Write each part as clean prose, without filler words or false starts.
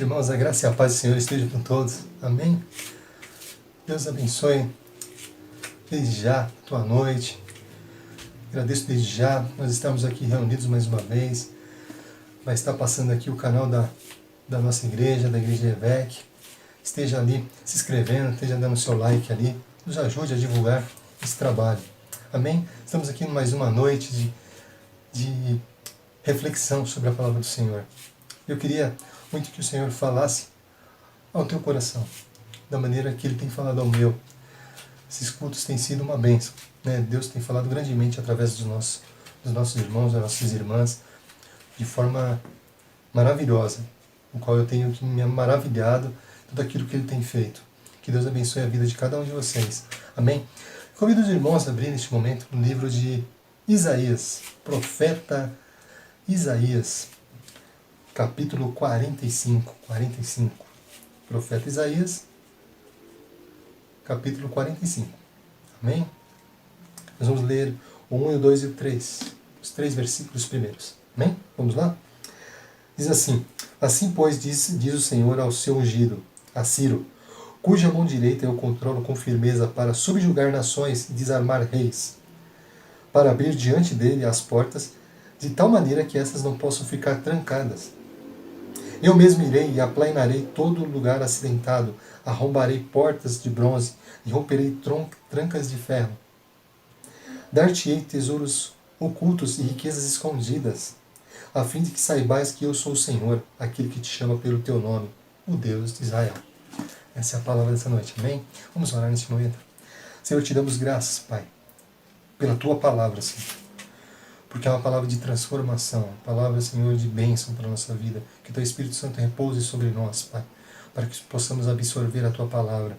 noite, irmãos. A graça e a paz do Senhor estejam com todos. Amém? Deus abençoe desde já a tua noite. Agradeço desde já. Nós estamos aqui reunidos mais uma vez. Vai estar passando aqui o canal da nossa igreja, da Igreja EVEC. Esteja ali se inscrevendo, esteja dando seu like ali. Nos ajude a divulgar esse trabalho. Amém? Estamos aqui mais uma noite de reflexão sobre a palavra do Senhor. Eu queria muito que o Senhor falasse ao teu coração, da maneira que Ele tem falado ao meu. Esses cultos têm sido uma bênção, né? Deus tem falado grandemente através dos nossos irmãos, das nossas irmãs, de forma maravilhosa, no qual eu tenho me maravilhado tudo aquilo que Ele tem feito. Que Deus abençoe a vida de cada um de vocês. Amém? Convido os irmãos a abrir neste momento no livro de Isaías, profeta Isaías, capítulo 45. Profeta Isaías, capítulo 45. Amém? Nós vamos ler o 1, o 2 e o 3. Os 3 versículos primeiros. Amém? Vamos lá? Diz assim: Assim, pois, diz o Senhor ao seu ungido, a Ciro, cuja mão direita eu controlo com firmeza para subjugar nações e desarmar reis, para abrir diante dele as portas, de tal maneira que essas não possam ficar trancadas. Eu mesmo irei e aplainarei todo lugar acidentado, arrombarei portas de bronze e romperei trancas de ferro. Dar-te-ei tesouros ocultos e riquezas escondidas, a fim de que saibais que eu sou o Senhor, aquele que te chama pelo teu nome, o Deus de Israel. Essa é a palavra dessa noite, amém? Vamos orar neste momento. Senhor, te damos graças, Pai, pela tua palavra, Senhor. Porque é uma palavra de transformação, uma palavra, Senhor, de bênção para a nossa vida. Que o Teu Espírito Santo repouse sobre nós, Pai, para que possamos absorver a Tua palavra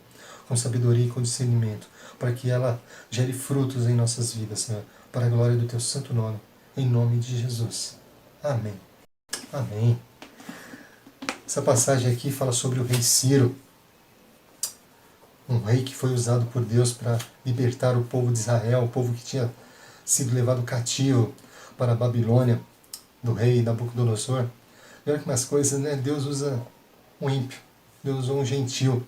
com sabedoria e com discernimento, para que ela gere frutos em nossas vidas, Senhor, para a glória do Teu santo nome, em nome de Jesus. Amém. Amém. Essa passagem aqui fala sobre o rei Ciro, um rei que foi usado por Deus para libertar o povo de Israel, o povo que tinha sido levado cativo para a Babilônia, do rei Nabucodonosor. E olha que umas coisas, né? Deus usa um ímpio, Deus usou um gentil.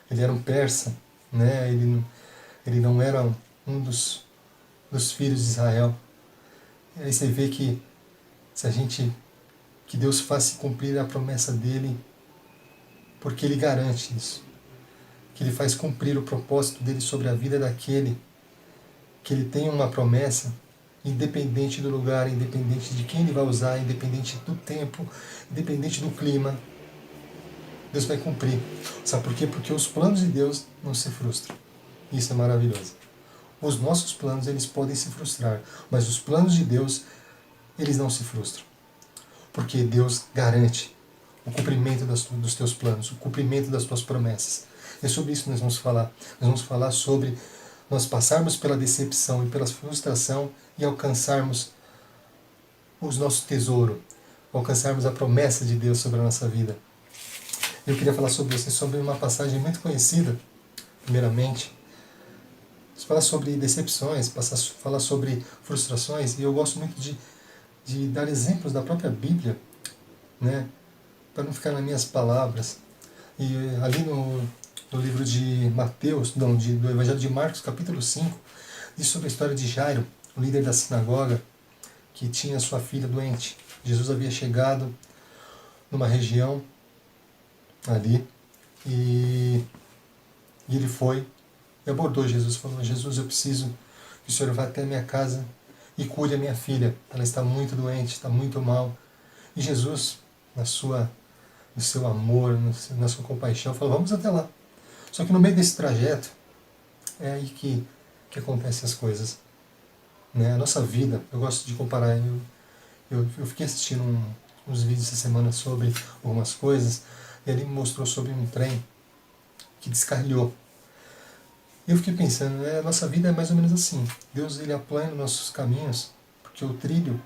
Ele era um persa, né? Ele não era um dos filhos de Israel. E aí você vê que que Deus faça cumprir a promessa dele, porque Ele garante isso. Que Ele faz cumprir o propósito dele sobre a vida daquele que Ele tem uma promessa, independente do lugar, independente de quem Ele vai usar, independente do tempo, independente do clima, Deus vai cumprir. Sabe por quê? Porque os planos de Deus não se frustram. Isso é maravilhoso. Os nossos planos, eles podem se frustrar, mas os planos de Deus, eles não se frustram. Porque Deus garante o cumprimento dos teus planos, o cumprimento das tuas promessas. É sobre isso que nós vamos falar. Nós vamos falar sobre nós passarmos pela decepção e pela frustração e alcançarmos o nosso tesouro, alcançarmos a promessa de Deus sobre a nossa vida. Eu queria falar sobre você, sobre uma passagem muito conhecida, primeiramente. Falar sobre decepções, falar sobre frustrações, e eu gosto muito de dar exemplos da própria Bíblia, né, para não ficar nas minhas palavras. E ali no livro de Mateus, do Evangelho de Marcos, capítulo 5, diz sobre a história de Jairo, o líder da sinagoga, que tinha sua filha doente. Jesus havia chegado numa região ali e ele foi e abordou Jesus, falou: Jesus, eu preciso que o Senhor vá até a minha casa e cure a minha filha. Ela está muito doente, está muito mal. E Jesus, no seu amor, na sua compaixão, falou: vamos até lá. Só que no meio desse trajeto, é aí que acontecem as coisas. Né? A nossa vida, eu gosto de comparar, eu fiquei assistindo uns vídeos essa semana sobre algumas coisas, e ele me mostrou sobre um trem que descarrilhou. E eu fiquei pensando, a nossa vida é mais ou menos assim. Deus, ele aplana os nossos caminhos, porque o trilho,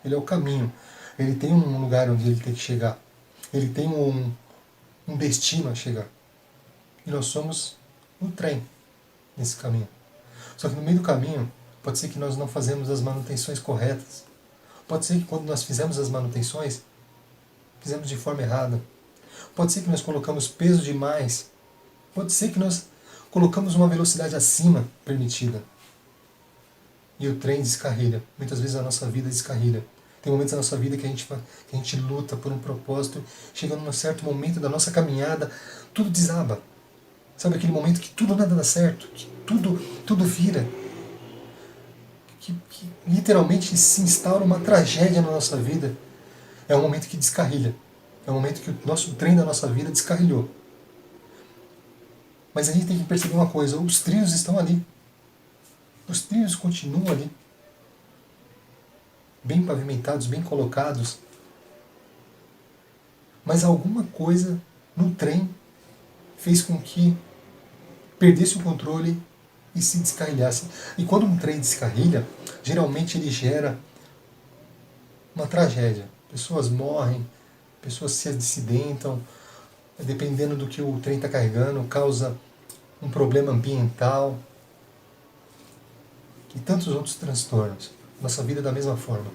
ele é o caminho. Ele tem um lugar onde ele tem que chegar. Ele tem um destino a chegar. E nós somos um trem nesse caminho. Só que no meio do caminho, pode ser que nós não fazemos as manutenções corretas. Pode ser que quando nós fizemos as manutenções, fizemos de forma errada. Pode ser que nós colocamos peso demais. Pode ser que nós colocamos uma velocidade acima permitida. E o trem descarrilha. Muitas vezes a nossa vida descarrilha. Tem momentos da nossa vida que a gente luta por um propósito, chega num certo momento da nossa caminhada, tudo desaba. Sabe aquele momento que tudo nada dá certo, que tudo vira, que literalmente se instaura uma tragédia na nossa vida. É um momento que descarrilha. É um momento que o trem da nossa vida descarrilhou. Mas a gente tem que perceber uma coisa, os trilhos estão ali. Os trilhos continuam ali. Bem pavimentados, bem colocados. Mas alguma coisa no trem fez com que perdesse o controle e se descarrilhasse. E quando um trem descarrilha, geralmente ele gera uma tragédia. Pessoas morrem, pessoas se acidentam, dependendo do que o trem está carregando, causa um problema ambiental e tantos outros transtornos. Nossa vida é da mesma forma.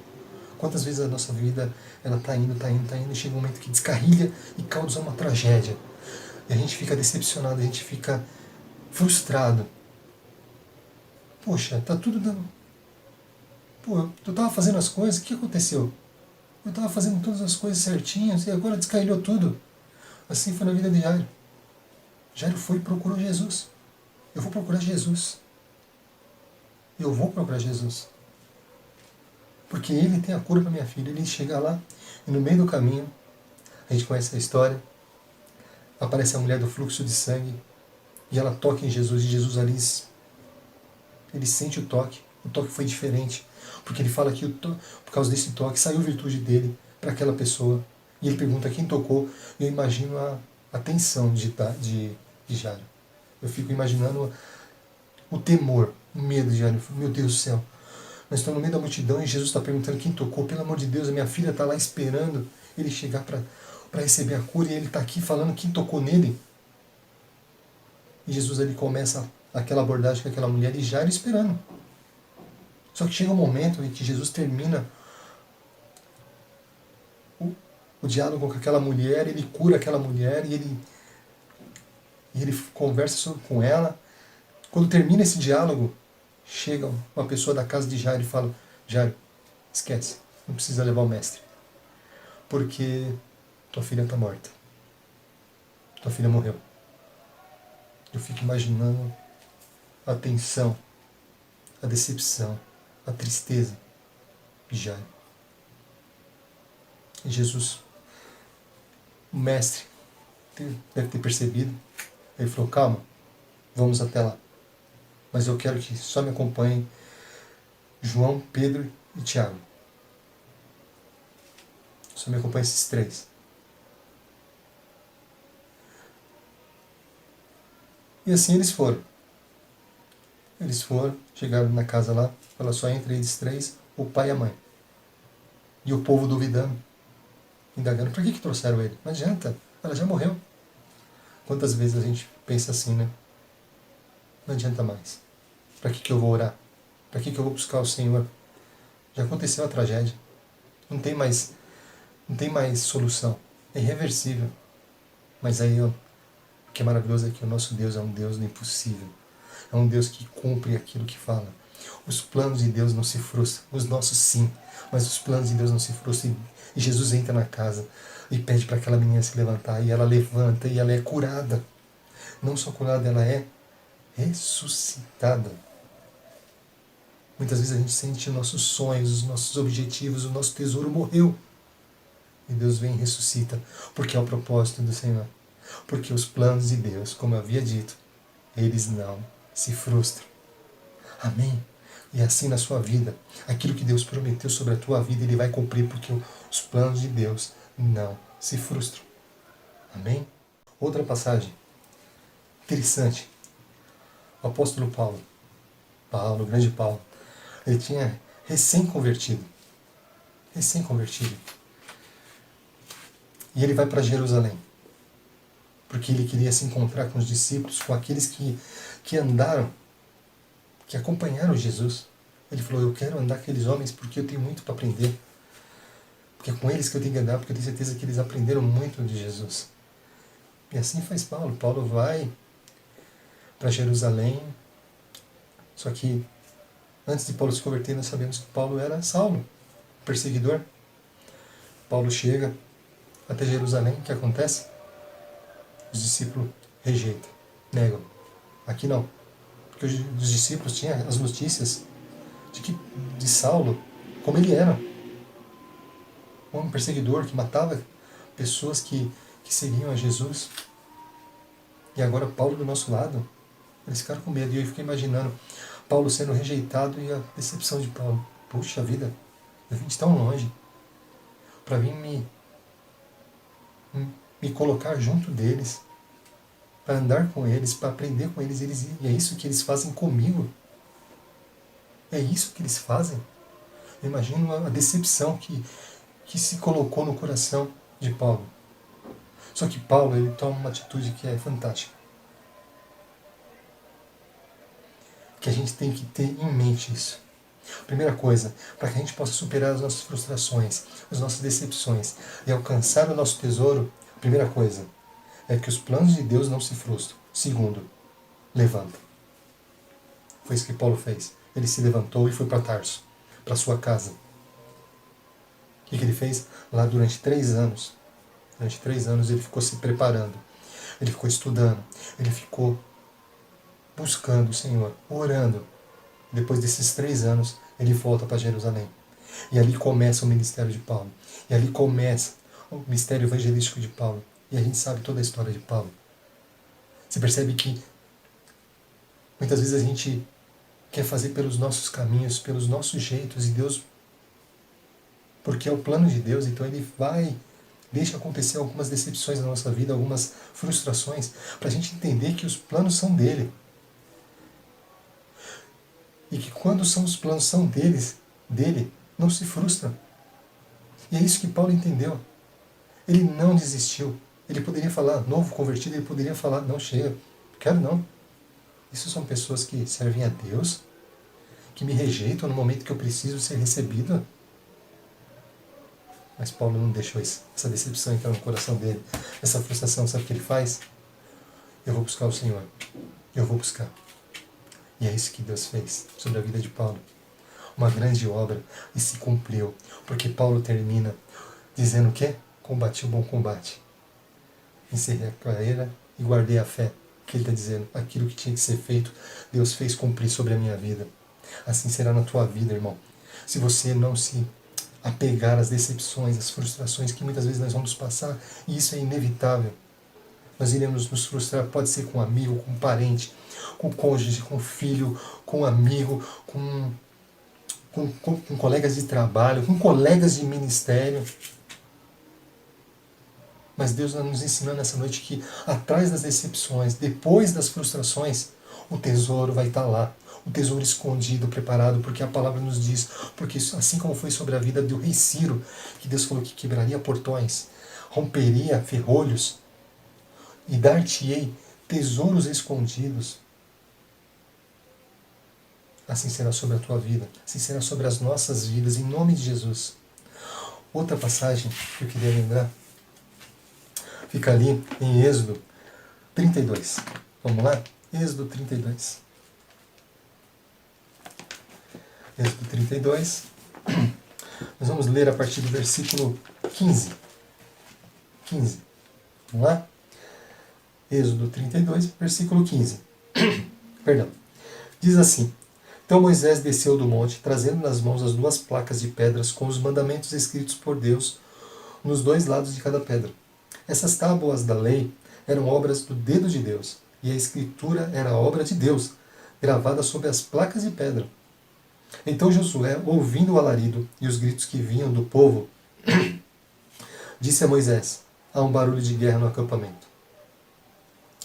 Quantas vezes a nossa vida ela está indo, e chega um momento que descarrilha e causa uma tragédia. E a gente fica decepcionado, a gente fica frustrado. Poxa, tá tudo dando... Pô, eu estava fazendo as coisas, o que aconteceu? Eu estava fazendo todas as coisas certinhas e agora descarrilhou tudo. Assim foi na vida de Jairo. Jairo foi e procurou Jesus. Eu vou procurar Jesus. Eu vou procurar Jesus. Porque ele tem a cura para minha filha. Ele chega lá e no meio do caminho, a gente conhece a história, aparece a mulher do fluxo de sangue e ela toca em Jesus e Jesus ali, ele sente o toque foi diferente, porque ele fala que por causa desse toque saiu virtude dele para aquela pessoa e ele pergunta quem tocou e eu imagino a tensão de Jairo. Eu fico imaginando o temor, o medo de Jairo. Meu Deus do céu, nós estamos no meio da multidão e Jesus está perguntando quem tocou. Pelo amor de Deus, a minha filha está lá esperando ele chegar para receber a cura e ele está aqui falando quem tocou nele. E Jesus ali começa aquela abordagem com aquela mulher e Jairo esperando. Só que chega um momento em que Jesus termina o diálogo com aquela mulher, ele cura aquela mulher e ele conversa com ela. Quando termina esse diálogo, chega uma pessoa da casa de Jairo e fala: Jairo, esquece, não precisa levar o mestre, porque tua filha está morta. Tua filha morreu. Eu fico imaginando a tensão, a decepção, a tristeza de Jairo. E Jesus, o mestre, deve ter percebido. Ele falou: calma, vamos até lá. Mas eu quero que só me acompanhem João, Pedro e Tiago. Só me acompanhem esses três. E assim eles foram. Eles foram, chegaram na casa lá, ela só entra eles três, o pai e a mãe. E o povo duvidando, indagando, por que trouxeram ele? Não adianta, ela já morreu. Quantas vezes a gente pensa assim, né? Não adianta mais. Para que eu vou orar? Para que eu vou buscar o Senhor? Já aconteceu a tragédia. Não tem mais solução. É irreversível. Mas aí, o que é maravilhoso é que o nosso Deus é um Deus do impossível. É um Deus que cumpre aquilo que fala. Os planos de Deus não se frustram. Os nossos sim. Mas os planos de Deus não se frustram. E Jesus entra na casa e pede para aquela menina se levantar. E ela levanta e ela é curada. Não só curada, ela é ressuscitada. Muitas vezes a gente sente nossos sonhos, os nossos objetivos, o nosso tesouro morreu. E Deus vem e ressuscita. Porque é o propósito do Senhor. Porque os planos de Deus, como eu havia dito, eles não se frustram. Amém? E assim na sua vida, aquilo que Deus prometeu sobre a tua vida, Ele vai cumprir, porque os planos de Deus não se frustram. Amém? Outra passagem interessante. O apóstolo Paulo, o grande Paulo, ele tinha recém-convertido. E ele vai para Jerusalém. Porque ele queria se encontrar com os discípulos, com aqueles que andaram, que acompanharam Jesus. Ele falou: eu quero andar com aqueles homens porque eu tenho muito para aprender. porque é com eles que eu tenho que andar, porque eu tenho certeza que eles aprenderam muito de Jesus. E assim faz Paulo. Paulo vai para Jerusalém, só que antes de Paulo se converter, nós sabemos que Paulo era Saulo, perseguidor. Paulo chega até Jerusalém, o que acontece? Os discípulos rejeitam, negam. Aqui não, porque os discípulos tinham as notícias de Saulo, como ele era. Um homem perseguidor que matava pessoas que seguiam a Jesus. E agora Paulo do nosso lado, eles ficaram com medo. E eu fiquei imaginando Paulo sendo rejeitado e a decepção de Paulo. Puxa vida, eu vim de tão longe para vir me colocar junto deles, para andar com eles, para aprender com eles, e é isso que eles fazem comigo. É isso que eles fazem. Eu imagino a decepção que se colocou no coração de Paulo. Só que Paulo, ele toma uma atitude que é fantástica. Que a gente tem que ter em mente isso. Primeira coisa, para que a gente possa superar as nossas frustrações, as nossas decepções e alcançar o nosso tesouro, a primeira coisa é que os planos de Deus não se frustram. Segundo, levanta. Foi isso que Paulo fez. Ele se levantou e foi para Tarso, para sua casa. O que ele fez? Lá durante 3 anos. Durante 3 anos ele ficou se preparando. Ele ficou estudando. Ele ficou buscando o Senhor, orando. Depois desses 3 anos, ele volta para Jerusalém. E ali começa o ministério de Paulo. E ali começa o ministério evangelístico de Paulo. E a gente sabe toda a história de Paulo. Você percebe que muitas vezes a gente quer fazer pelos nossos caminhos, pelos nossos jeitos, e Deus, porque é o plano de Deus, então Ele deixa acontecer algumas decepções na nossa vida, algumas frustrações, para a gente entender que os planos são dele. E que quando os planos são dele, não se frustra. E é isso que Paulo entendeu. Ele não desistiu. Ele poderia falar, novo convertido, ele poderia falar, não, chega, quero não. Isso são pessoas que servem a Deus, que me rejeitam no momento que eu preciso ser recebido. Mas Paulo não deixou essa decepção entrar no coração dele, essa frustração. Sabe o que ele faz? Eu vou buscar o Senhor. Eu vou buscar. E é isso que Deus fez sobre a vida de Paulo. Uma grande obra, e se cumpriu. Porque Paulo termina dizendo o quê? Combati o bom combate. Encerrei a carreira e guardei a fé. Que ele está dizendo, aquilo que tinha que ser feito, Deus fez cumprir sobre a minha vida. Assim será na tua vida, irmão. Se você não se apegar às decepções, às frustrações que muitas vezes nós vamos passar, e isso é inevitável. Nós iremos nos frustrar, pode ser com um amigo, com um parente, com cônjuge, com filho, com amigo, com colegas de trabalho, com colegas de ministério. Mas Deus está nos ensinando nessa noite que atrás das decepções, depois das frustrações, o tesouro vai estar lá. O tesouro escondido, preparado, porque a palavra nos diz, porque assim como foi sobre a vida do rei Ciro, que Deus falou que quebraria portões, romperia ferrolhos, e dar-te-ei tesouros escondidos. Assim será sobre a tua vida, assim será sobre as nossas vidas, em nome de Jesus. Outra passagem que eu queria lembrar, fica ali em Êxodo 32. Vamos lá? Êxodo 32. Êxodo 32. Nós vamos ler a partir do versículo 15. 15. Vamos lá? Êxodo 32, versículo 15. Perdão. Diz assim: Então Moisés desceu do monte, trazendo nas mãos as 2 placas de pedras com os mandamentos escritos por Deus nos 2 lados de cada pedra. Essas tábuas da lei eram obras do dedo de Deus, e a escritura era obra de Deus, gravada sobre as placas de pedra. Então Josué, ouvindo o alarido e os gritos que vinham do povo, disse a Moisés: Há um barulho de guerra no acampamento.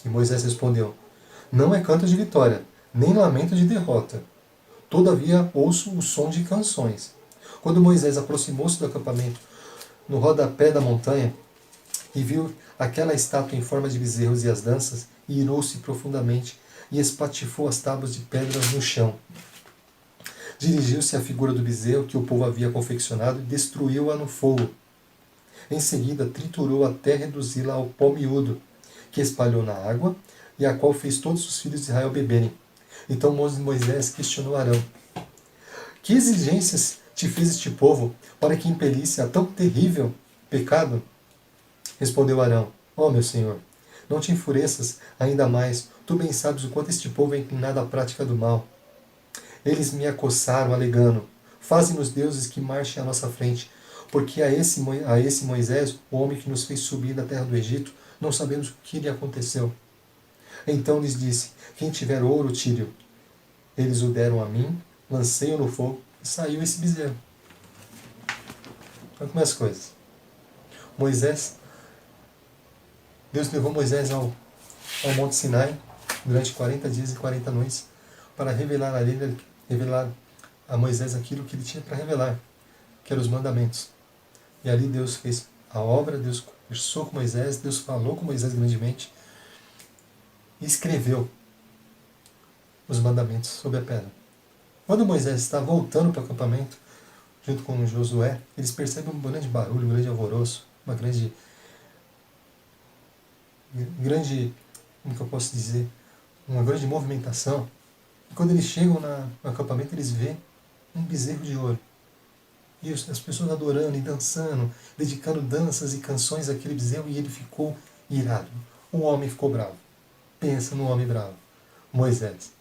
E Moisés respondeu: Não é canto de vitória, nem lamento de derrota. Todavia ouço o som de canções. Quando Moisés aproximou-se do acampamento, no rodapé da montanha, e viu aquela estátua em forma de bezerros e as danças, e irou-se profundamente e espatifou as tábuas de pedras no chão. Dirigiu-se à figura do bezerro que o povo havia confeccionado e destruiu-a no fogo. Em seguida, triturou até reduzi-la ao pó miúdo, que espalhou na água, e a qual fez todos os filhos de Israel beberem. Então Moisés questionou Arão: que exigências te fez este povo para que impelisse a tão terrível pecado? Respondeu Arão: ó meu senhor, não te enfureças ainda mais. Tu bem sabes o quanto este povo é inclinado à prática do mal. Eles me acossaram, alegando: faze-nos deuses que marchem à nossa frente. Porque a esse Moisés, o homem que nos fez subir da terra do Egito, não sabemos o que lhe aconteceu. Então lhes disse: quem tiver ouro, tire-o. Eles o deram a mim, lancei-o no fogo e saiu esse bezerro. Olha como é as coisas. Deus levou Moisés ao Monte Sinai durante 40 dias e 40 noites para revelar a Moisés aquilo que ele tinha para revelar, que eram os mandamentos. E ali Deus fez a obra, Deus conversou com Moisés, Deus falou com Moisés grandemente e escreveu os mandamentos sobre a pedra. Quando Moisés está voltando para o acampamento, junto com Josué, eles percebem um grande barulho, um grande alvoroço, uma grande, como que eu posso dizer, uma grande movimentação. E quando eles chegam no acampamento, eles veem um bezerro de ouro. E as pessoas adorando e dançando, dedicando danças e canções àquele bezerro, e ele ficou irado. O homem ficou bravo. Pensa no homem bravo. Moisés.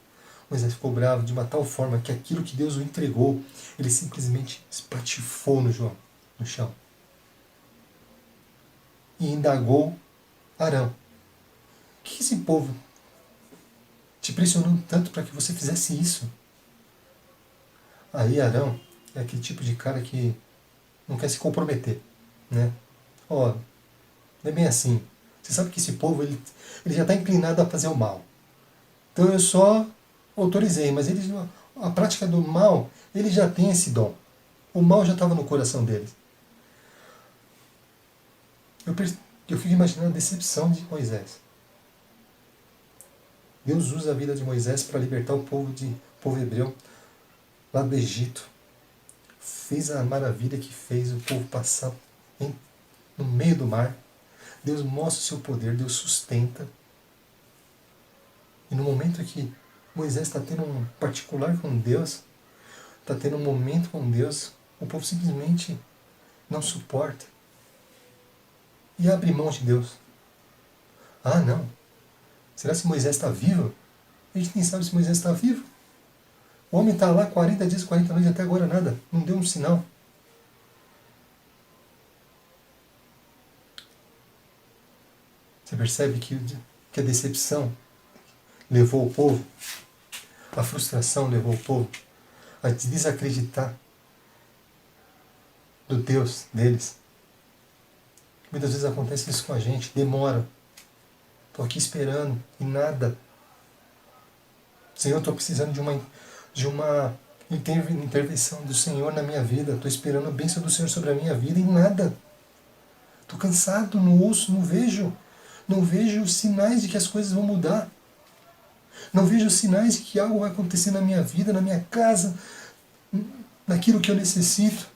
Moisés ficou bravo de uma tal forma que aquilo que Deus o entregou, ele simplesmente espatifou no chão. E indagou Arão: o que esse povo te pressionou tanto para que você fizesse isso? Aí Arão é aquele tipo de cara que não quer se comprometer, né? Ó, não é bem assim. Você sabe que esse povo ele já está inclinado a fazer o mal. Então eu só autorizei, mas a prática do mal, ele já tem esse dom. O mal já estava no coração deles. Eu fico imaginando a decepção de Moisés. Deus usa a vida de Moisés para libertar o povo hebreu lá do Egito. Fez a maravilha que fez o povo passar no meio do mar. Deus mostra o seu poder, Deus sustenta. E no momento que Moisés está tendo um particular com Deus, está tendo um momento com Deus, o povo simplesmente não suporta. E abre mão de Deus. Ah, não. Será que Moisés está vivo? A gente nem sabe se Moisés está vivo. O homem está lá 40 dias, 40 noites, até agora nada. Não deu um sinal. Você percebe que a decepção levou o povo, a frustração levou o povo a desacreditar do Deus deles. Muitas vezes acontece isso com a gente, demora. Estou aqui esperando e nada. Senhor, estou precisando de uma intervenção do Senhor na minha vida. Estou esperando a bênção do Senhor sobre a minha vida e nada. Estou cansado, não ouço, não vejo. Não vejo sinais de que as coisas vão mudar. Não vejo sinais de que algo vai acontecer na minha vida, na minha casa, naquilo que eu necessito.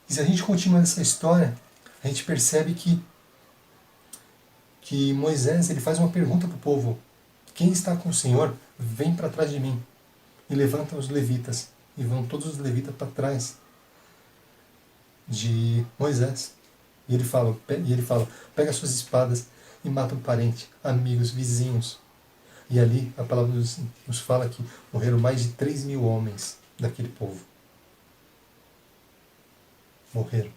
E se a gente continuar essa história, a gente percebe que Moisés ele faz uma pergunta para o povo: quem está com o Senhor, vem para trás de mim. E levanta os levitas. E vão todos os levitas para trás de Moisés. E ele fala, pega suas espadas e mata um parente, amigos, vizinhos. E ali a palavra nos fala que morreram mais de 3.000 homens daquele povo. Morreram.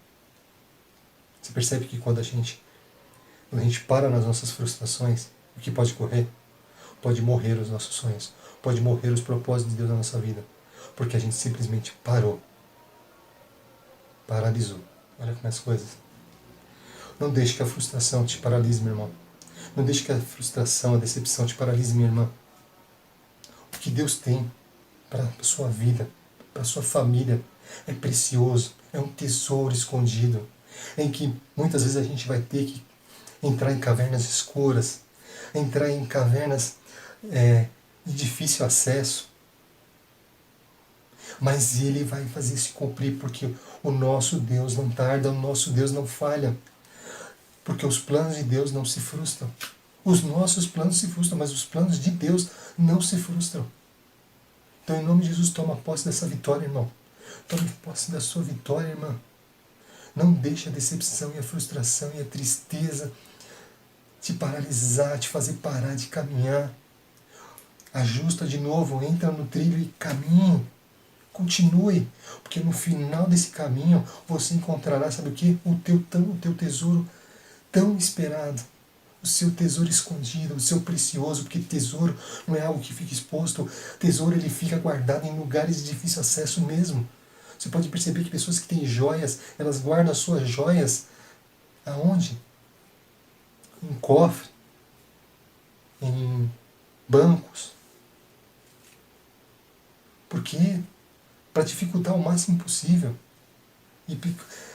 Você percebe que quando a gente para nas nossas frustrações, o que pode correr? Pode morrer os nossos sonhos. Pode morrer os propósitos de Deus na nossa vida. Porque a gente simplesmente parou. Paralisou. Olha como é as coisas. Não deixe que a frustração te paralise, meu irmão. Não deixe que a frustração, a decepção te paralise, minha irmã. O que Deus tem para a sua vida, para a sua família, é precioso. É um tesouro escondido. Em que muitas vezes a gente vai ter que entrar em cavernas escuras, entrar em cavernas de difícil acesso. Mas Ele vai fazer se cumprir, porque o nosso Deus não tarda, o nosso Deus não falha. Porque os planos de Deus não se frustram. Os nossos planos se frustram, mas os planos de Deus não se frustram. Então, em nome de Jesus, toma posse dessa vitória, irmão. Tome posse da sua vitória, irmã. Não deixe a decepção e a frustração e a tristeza te paralisar, te fazer parar de caminhar. Ajusta de novo, entra no trilho e caminhe. Continue, porque no final desse caminho você encontrará, sabe o que? O teu tesouro tão esperado. O seu tesouro escondido, o seu precioso, porque tesouro não é algo que fica exposto. Tesouro ele fica guardado em lugares de difícil acesso mesmo. Você pode perceber que pessoas que têm joias, elas guardam as suas joias aonde? Em cofre, em bancos. Por quê? Para dificultar o máximo possível. E,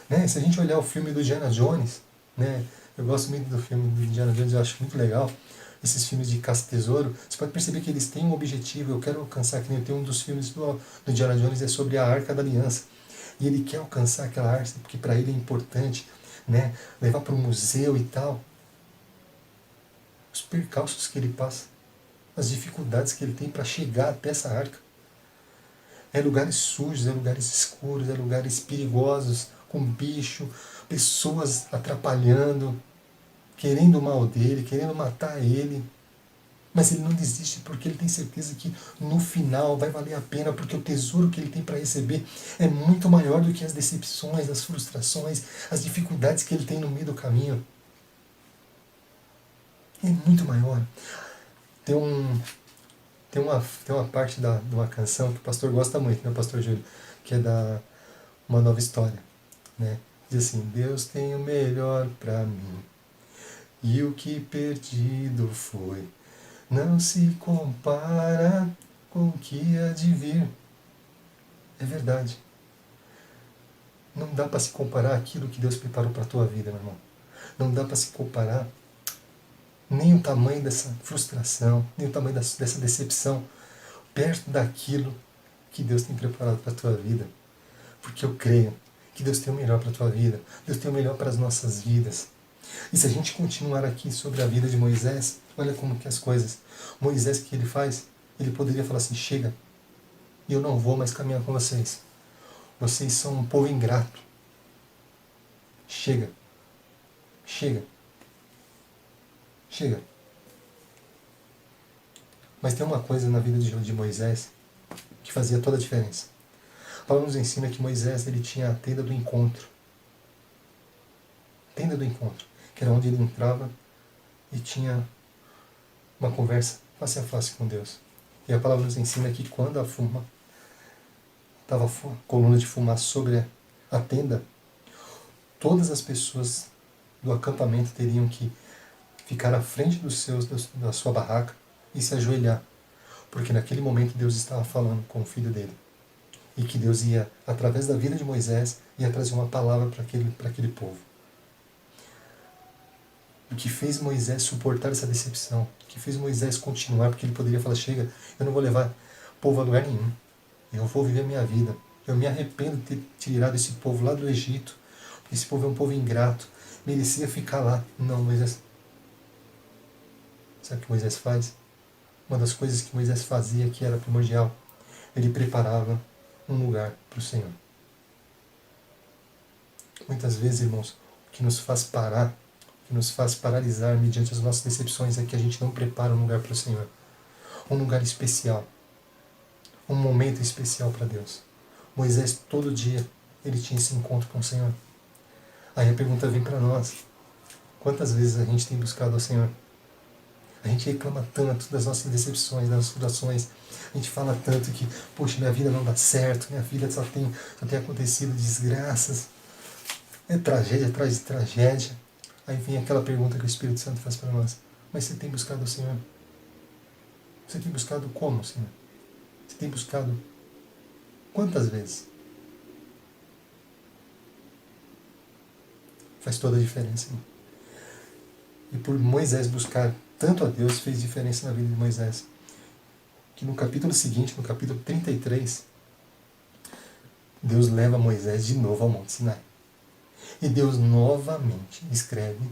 né, se a gente olhar o filme do Indiana Jones, né, eu gosto muito do filme do Indiana Jones, eu acho muito legal, esses filmes de caça-tesouro, você pode perceber que eles têm um objetivo, eu quero alcançar, que nem tem um dos filmes do Indiana Jones, é sobre a Arca da Aliança, e ele quer alcançar aquela arca, porque para ele é importante, né, levar para o museu e tal. Os percalços que ele passa, as dificuldades que ele tem para chegar até essa arca. É lugares sujos, é lugares escuros, é lugares perigosos, com bicho, pessoas atrapalhando, querendo o mal dele, querendo matar ele. Mas ele não desiste porque ele tem certeza que no final vai valer a pena, porque o tesouro que ele tem para receber é muito maior do que as decepções, as frustrações, as dificuldades que ele tem no meio do caminho. É muito maior. Tem uma parte de uma canção que o pastor gosta muito, né, o pastor Júlio, que é da Uma Nova História. Né? Diz assim: Deus tem o melhor para mim, e o que perdido foi não se compara com o que há de vir. É verdade. Não dá para se comparar aquilo que Deus preparou para a tua vida, meu irmão. Não dá para se comparar nem o tamanho dessa frustração, nem o tamanho dessa decepção perto daquilo que Deus tem preparado para a tua vida. Porque eu creio que Deus tem o melhor para a tua vida. Deus tem o melhor para as nossas vidas. E se a gente continuar aqui sobre a vida de Moisés, olha como que as coisas. Moisés, o que ele faz? Ele poderia falar assim: chega, eu não vou mais caminhar com vocês. Vocês são um povo ingrato. Chega. Chega. Chega. Mas tem uma coisa na vida de Moisés que fazia toda a diferença. A palavra nos ensina que Moisés ele tinha a tenda do encontro. Tenda do encontro, que era onde ele entrava e tinha uma conversa face a face com Deus. E a palavra nos ensina que quando a estava a coluna de fumaça sobre a tenda, todas as pessoas do acampamento teriam que ficar à frente da sua barraca e se ajoelhar, porque naquele momento Deus estava falando com o filho dele. E que Deus ia, através da vida de Moisés, ia trazer uma palavra para aquele povo. O que fez Moisés suportar essa decepção, o que fez Moisés continuar, porque ele poderia falar: chega, eu não vou levar povo a lugar nenhum, eu vou viver a minha vida, eu me arrependo de ter tirado esse povo lá do Egito, porque esse povo é um povo ingrato, merecia ficar lá. Não, Moisés. Sabe o que Moisés faz? Uma das coisas que Moisés fazia que era primordial, ele preparava um lugar para o Senhor. Muitas vezes, irmãos, o que nos faz parar, o que nos faz paralisar mediante as nossas decepções é que a gente não prepara um lugar para o Senhor. Um lugar especial. Um momento especial para Deus. Moisés, todo dia, ele tinha esse encontro com o Senhor. Aí a pergunta vem para nós: quantas vezes a gente tem buscado ao Senhor? A gente reclama tanto das nossas decepções, das nossas frustrações. A gente fala tanto que, poxa, minha vida não dá certo, minha vida só tem acontecido desgraças. É tragédia atrás de tragédia. Aí vem aquela pergunta que o Espírito Santo faz para nós: mas você tem buscado o Senhor? Você tem buscado como, Senhor? Você tem buscado quantas vezes? Faz toda a diferença, irmão. E por Moisés buscar tanto a Deus, fez diferença na vida de Moisés. Que no capítulo seguinte, no capítulo 33, Deus leva Moisés de novo ao Monte Sinai. E Deus novamente escreve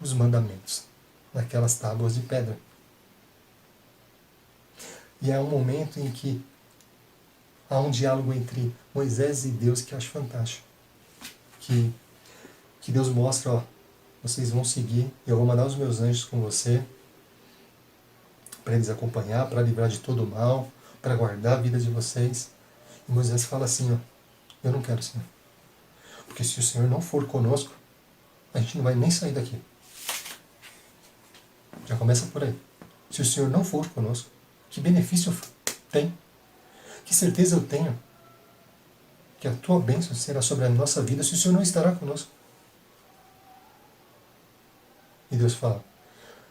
os mandamentos naquelas tábuas de pedra. E há um momento em que há um diálogo entre Moisés e Deus que eu acho fantástico. Que Deus mostra, ó, vocês vão seguir, eu vou mandar os meus anjos com você, para eles acompanhar, para livrar de todo o mal, para guardar a vida de vocês. E Moisés fala assim, ó, eu não quero, Senhor. Porque se o Senhor não for conosco, a gente não vai nem sair daqui. Já começa por aí. Se o Senhor não for conosco, que benefício tem? Que certeza eu tenho que a tua bênção será sobre a nossa vida se o Senhor não estará conosco? E Deus fala,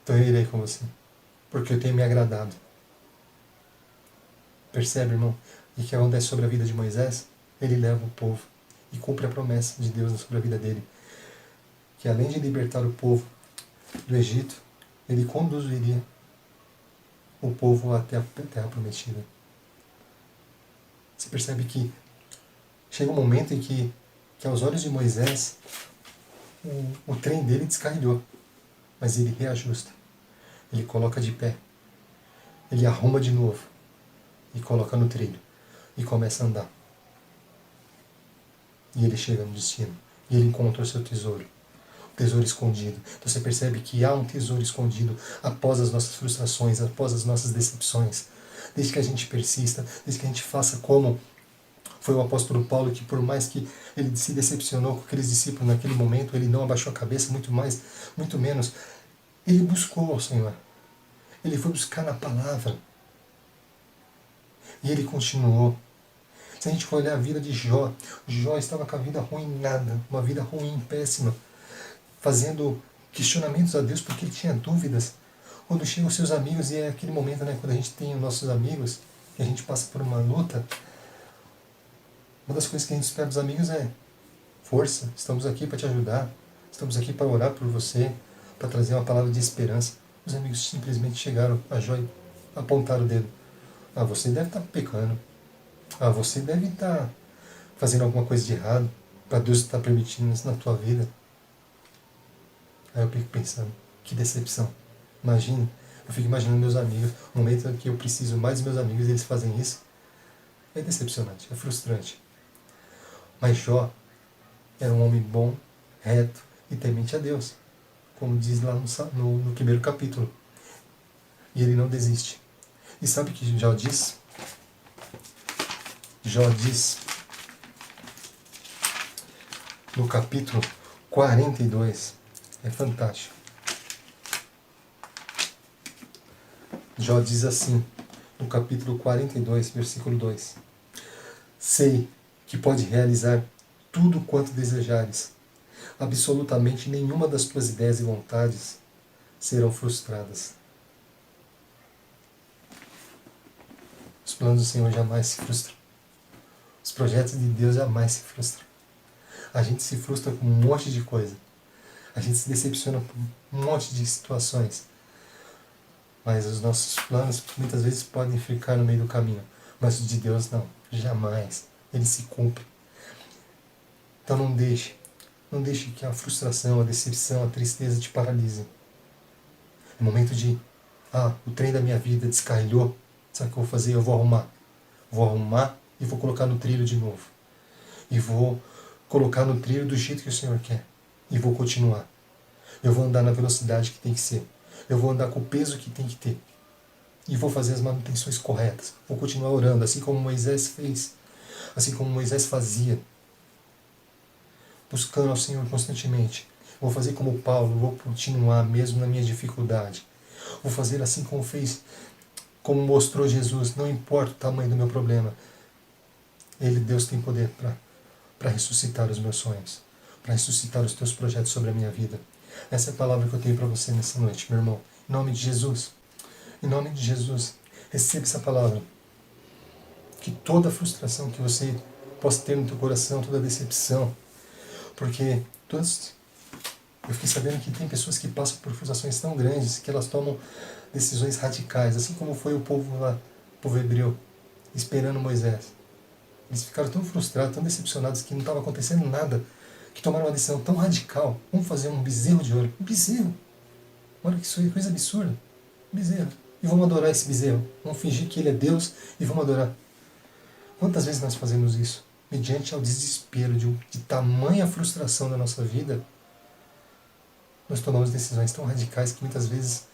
então eu irei com você, porque eu tenho me agradado. Percebe, irmão? E o que acontece sobre a vida de Moisés? Ele leva o povo e cumpre a promessa de Deus sobre a vida dele, que além de libertar o povo do Egito, ele conduziria o povo até a terra prometida. Você percebe que chega um momento em que aos olhos de Moisés, o trem dele descarrilhou, mas ele reajusta, ele coloca de pé, ele arruma de novo e coloca no trilho e começa a andar. E ele chega no destino, e ele encontra o seu tesouro, o tesouro escondido. Então você percebe que há um tesouro escondido após as nossas frustrações, após as nossas decepções. Desde que a gente persista, desde que a gente faça como foi o apóstolo Paulo, que por mais que ele se decepcionou com aqueles discípulos naquele momento, ele não abaixou a cabeça, muito menos. Ele buscou ao Senhor. Ele foi buscar na palavra. E ele continuou. Se a gente for olhar a vida de Jó, Jó estava com a vida arruinada, uma vida ruim, péssima, fazendo questionamentos a Deus porque ele tinha dúvidas. Quando chegam os seus amigos, e é aquele momento, né, quando a gente tem os nossos amigos, que a gente passa por uma luta, uma das coisas que a gente espera dos amigos é força, estamos aqui para te ajudar, estamos aqui para orar por você, para trazer uma palavra de esperança. Os amigos simplesmente chegaram a Jó e apontaram o dedo. Ah, você deve estar pecando. Ah, você deve estar fazendo alguma coisa de errado, para Deus estar permitindo isso na tua vida. Aí eu fico pensando, que decepção. Imagina, eu fico imaginando meus amigos, no momento em que eu preciso mais dos meus amigos e eles fazem isso. É decepcionante, é frustrante. Mas Jó era um homem bom, reto e temente a Deus, como diz lá no primeiro capítulo. E ele não desiste. E sabe o que Jó diz? Jó diz no capítulo 42, é fantástico. Jó diz assim, no capítulo 42, versículo 2: sei que pode realizar tudo quanto desejares. Absolutamente nenhuma das tuas ideias e vontades serão frustradas. Os planos do Senhor jamais se frustram. Os projetos de Deus jamais se frustram. A gente se frustra com um monte de coisa. A gente se decepciona com um monte de situações. Mas os nossos planos muitas vezes podem ficar no meio do caminho. Mas os de Deus não. Jamais. Ele se cumpre. Então não deixe que a frustração, a decepção, a tristeza te paralisem. É momento de, o trem da minha vida descarrilhou. Sabe o que eu vou fazer? Eu vou arrumar. Vou arrumar e vou colocar no trilho de novo. E vou colocar no trilho do jeito que o Senhor quer. E vou continuar. Eu vou andar na velocidade que tem que ser. Eu vou andar com o peso que tem que ter. E vou fazer as manutenções corretas. Vou continuar orando, assim como Moisés fez. Assim como Moisés fazia. Buscando ao Senhor constantemente. Vou fazer como Paulo, vou continuar mesmo na minha dificuldade. Vou fazer assim como fez, como mostrou Jesus, não importa o tamanho do meu problema. Deus tem poder para ressuscitar os meus sonhos, para ressuscitar os teus projetos sobre a minha vida. Essa é a palavra que eu tenho para você nessa noite, meu irmão. Em nome de Jesus. Em nome de Jesus. Receba essa palavra. Que toda frustração que você possa ter no teu coração, toda decepção, porque eu fiquei sabendo que tem pessoas que passam por frustrações tão grandes que elas tomam decisões radicais, assim como foi o povo lá, o povo hebreu, esperando Moisés. Eles ficaram tão frustrados, tão decepcionados que não estava acontecendo nada, que tomaram uma decisão tão radical. Vamos fazer um bezerro de ouro. Um bezerro. Olha que isso aí, coisa absurda. Um bezerro. E vamos adorar esse bezerro. Vamos fingir que ele é Deus e vamos adorar. Quantas vezes nós fazemos isso? Mediante ao desespero de tamanha frustração da nossa vida, nós tomamos decisões tão radicais que muitas vezes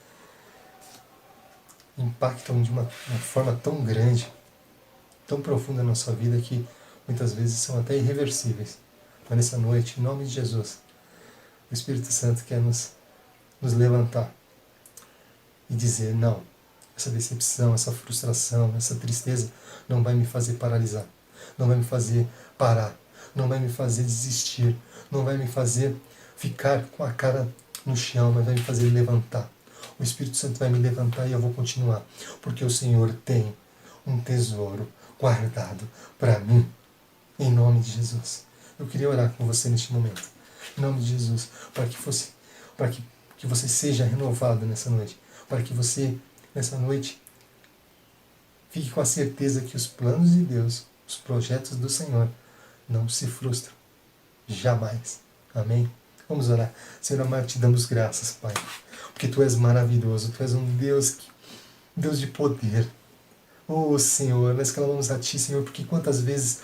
impactam de uma forma tão grande, tão profunda na nossa vida, que muitas vezes são até irreversíveis. Mas nessa noite, em nome de Jesus, o Espírito Santo quer nos levantar e dizer: não, essa decepção, essa frustração, essa tristeza não vai me fazer paralisar, não vai me fazer parar, não vai me fazer desistir, não vai me fazer ficar com a cara no chão, mas vai me fazer levantar. O Espírito Santo vai me levantar e eu vou continuar, porque o Senhor tem um tesouro guardado para mim, em nome de Jesus. Eu queria orar com você neste momento, em nome de Jesus, para que você seja renovado nessa noite, para que você, nessa noite, fique com a certeza que os planos de Deus, os projetos do Senhor, não se frustram, jamais. Amém? Vamos orar. Senhor amado, te damos graças, Pai, porque Tu és maravilhoso, Tu és um Deus de poder. Oh, Senhor, nós clamamos a Ti, Senhor, porque quantas vezes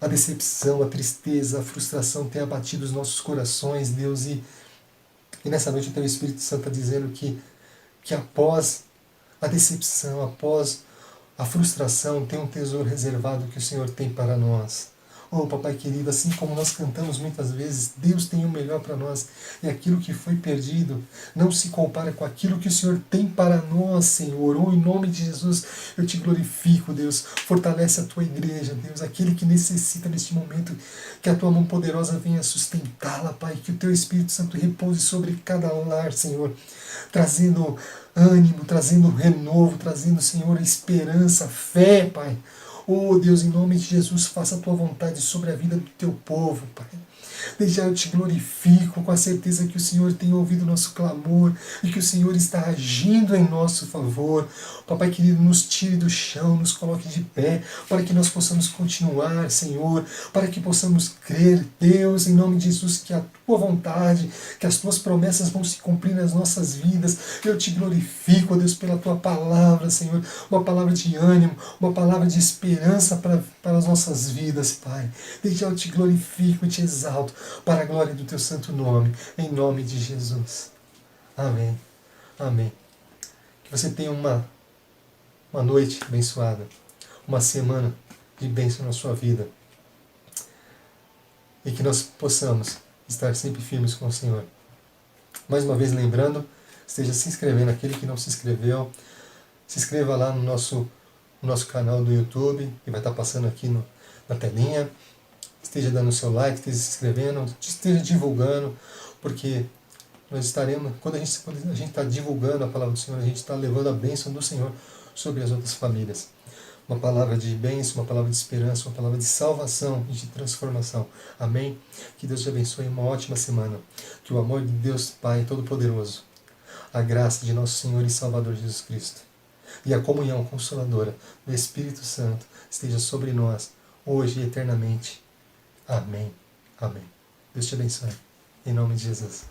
a decepção, a tristeza, a frustração tem abatido os nossos corações, Deus, e nessa noite o Teu Espírito Santo está dizendo que após a decepção, após a frustração, tem um tesouro reservado que o Senhor tem para nós. Oh, Papai querido, assim como nós cantamos muitas vezes, Deus tem o melhor para nós, e aquilo que foi perdido não se compara com aquilo que o Senhor tem para nós, Senhor. Oh, em nome de Jesus, eu te glorifico, Deus. Fortalece a Tua igreja, Deus, aquele que necessita neste momento, que a Tua mão poderosa venha sustentá-la, Pai, que o Teu Espírito Santo repouse sobre cada lar, Senhor, trazendo ânimo, trazendo renovo, trazendo, Senhor, esperança, fé, Pai. Oh Deus, em nome de Jesus, faça a Tua vontade sobre a vida do Teu povo, Pai. Desde já eu te glorifico com a certeza que o Senhor tem ouvido o nosso clamor e que o Senhor está agindo em nosso favor. Papai querido, nos tire do chão, nos coloque de pé, para que nós possamos continuar, Senhor, para que possamos crer, Deus, em nome de Jesus, que a Tua vontade, que as Tuas promessas vão se cumprir nas nossas vidas. Eu te glorifico, Deus, pela Tua palavra, Senhor, uma palavra de ânimo, uma palavra de esperança para as nossas vidas, Pai. Desde já eu te glorifico e te exalto, para a glória do Teu santo nome, em nome de Jesus. Amém. Amém. Que você tenha uma noite abençoada, uma semana de bênção na sua vida, e que nós possamos estar sempre firmes com o Senhor. Mais uma vez lembrando, esteja se inscrevendo, aquele que não se inscreveu, se inscreva lá no nosso canal do YouTube, que vai estar passando aqui na telinha. Esteja dando o seu like, esteja se inscrevendo, esteja divulgando, porque nós estaremos, quando a gente está divulgando a palavra do Senhor, a gente está levando a bênção do Senhor sobre as outras famílias. Uma palavra de bênção, uma palavra de esperança, uma palavra de salvação e de transformação. Amém? Que Deus te abençoe, uma ótima semana. Que o amor de Deus Pai Todo-Poderoso, a graça de nosso Senhor e Salvador Jesus Cristo e a comunhão consoladora do Espírito Santo esteja sobre nós, hoje e eternamente. Amém. Amém. Deus te abençoe. Em nome de Jesus.